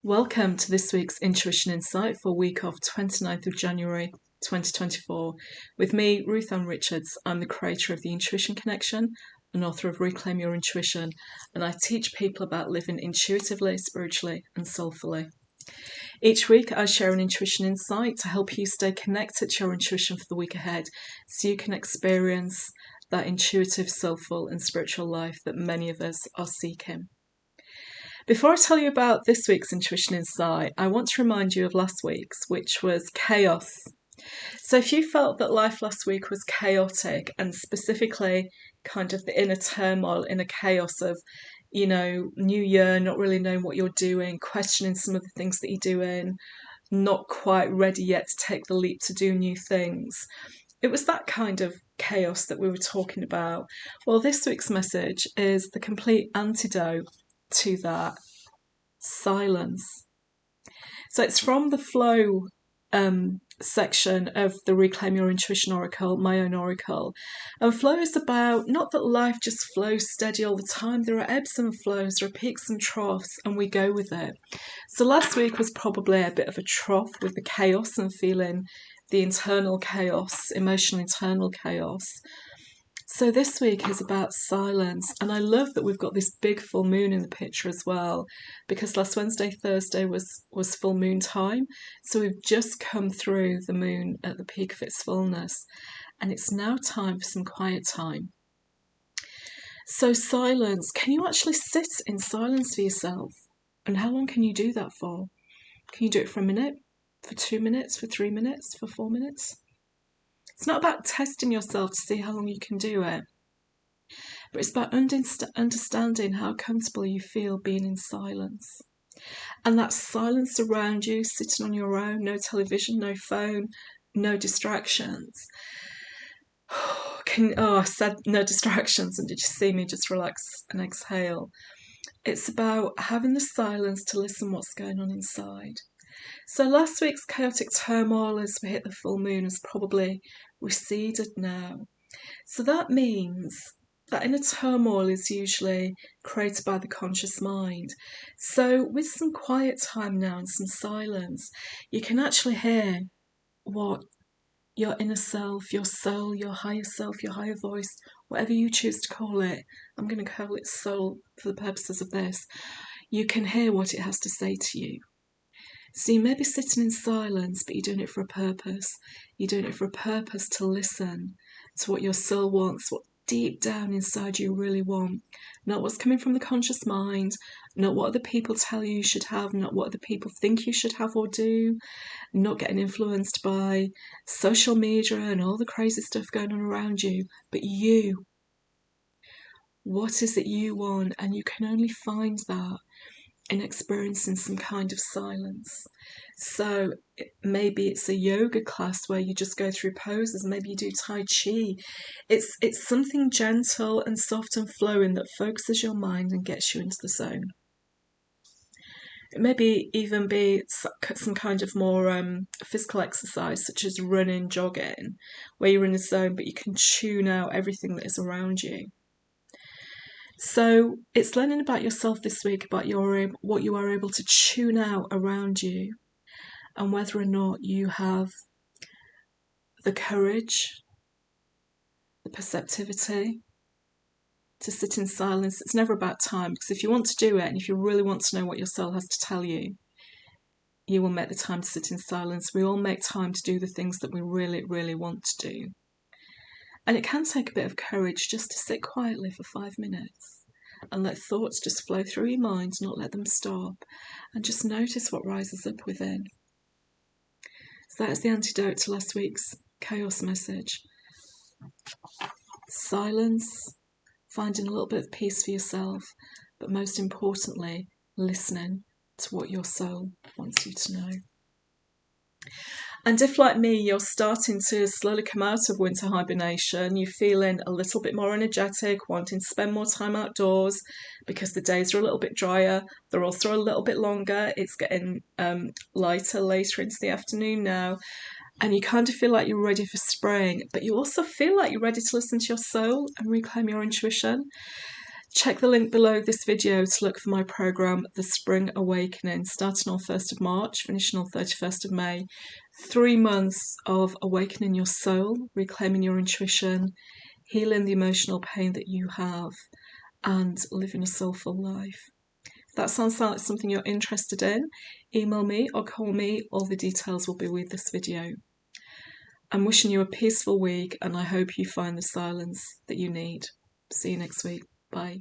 Welcome to this week's Intuition Insight for week of 29th of January 2024 with me, Ruth Ann Richards. I'm the creator of the Intuition Connection and author of Reclaim Your Intuition, and I teach people about living intuitively, spiritually and soulfully. Each week I share an intuition insight to help you stay connected to your intuition for the week ahead so you can experience that intuitive, soulful and spiritual life that many of us are seeking. Before I tell you about this week's Intuition Insight, I want to remind you of last week's, which was chaos. So if you felt that life last week was chaotic, and specifically kind of the inner turmoil, inner chaos of, new year, not really knowing what you're doing, questioning some of the things that you're doing, not quite ready yet to take the leap to do new things. It was that kind of chaos that we were talking about. Well, this week's message is the complete antidote to that: silence. So it's from the flow section of the Reclaim Your Intuition Oracle, my own oracle. And flow is about not that life just flows steady all the time. There are ebbs and flows, there are peaks and troughs, and we go with it. So last week was probably a bit of a trough with the chaos and feeling the internal chaos, emotional internal chaos. So this week is about silence, and I love that we've got this big full moon in the picture as well, because last Wednesday, Thursday was full moon time, so we've just come through the moon at the peak of its fullness, and it's now time for some quiet time. So silence, can you actually sit in silence for yourself? And how long can you do that for? Can you do it for a minute, for 2 minutes, for 3 minutes, for 4 minutes? It's not about testing yourself to see how long you can do it, but it's about understanding how comfortable you feel being in silence. And that silence around you, sitting on your own, no television, no phone, no distractions. I said no distractions, and did you see me just relax and exhale? It's about having the silence to listen what's going on inside. So last week's chaotic turmoil as we hit the full moon has probably receded now. So that means that inner turmoil is usually created by the conscious mind. So with some quiet time now and some silence, you can actually hear what your inner self, your soul, your higher self, your higher voice, whatever you choose to call it, I'm going to call it soul for the purposes of this, you can hear what it has to say to you. So you may be sitting in silence, but you're doing it for a purpose. You're doing it for a purpose to listen to what your soul wants, what deep down inside you really want. Not what's coming from the conscious mind, not what other people tell you should have, not what other people think you should have or do, not getting influenced by social media and all the crazy stuff going on around you, but you. What is it you want? And you can only find that in experiencing some kind of silence. So maybe it's a yoga class where you just go through poses, maybe you do Tai Chi. It's something gentle and soft and flowing that focuses your mind and gets you into the zone. It may even be some kind of more physical exercise, such as running, jogging, where you're in the zone but you can tune out everything that is around you. So it's learning about yourself this week, about what you are able to tune out around you, and whether or not you have the courage, the perceptivity to sit in silence. It's never about time, because if you want to do it and if you really want to know what your soul has to tell you, you will make the time to sit in silence. We all make time to do the things that we really, really want to do. And it can take a bit of courage just to sit quietly for 5 minutes and let thoughts just flow through your mind, not let them stop, and just notice what rises up within. So that is the antidote to last week's chaos message. Silence, finding a little bit of peace for yourself, but most importantly, listening to what your soul wants you to know. And if, like me, you're starting to slowly come out of winter hibernation, you're feeling a little bit more energetic, wanting to spend more time outdoors because the days are a little bit drier, they're also a little bit longer, it's getting lighter later into the afternoon now, and you kind of feel like you're ready for spring, but you also feel like you're ready to listen to your soul and reclaim your intuition. Check the link below this video to look for my programme, The Spring Awakening, starting on 1st of March, finishing on 31st of May. 3 months of awakening your soul, reclaiming your intuition, healing the emotional pain that you have, and living a soulful life. If that sounds like something you're interested in, email me or call me. All the details will be with this video. I'm wishing you a peaceful week, and I hope you find the silence that you need. See you next week. Bye.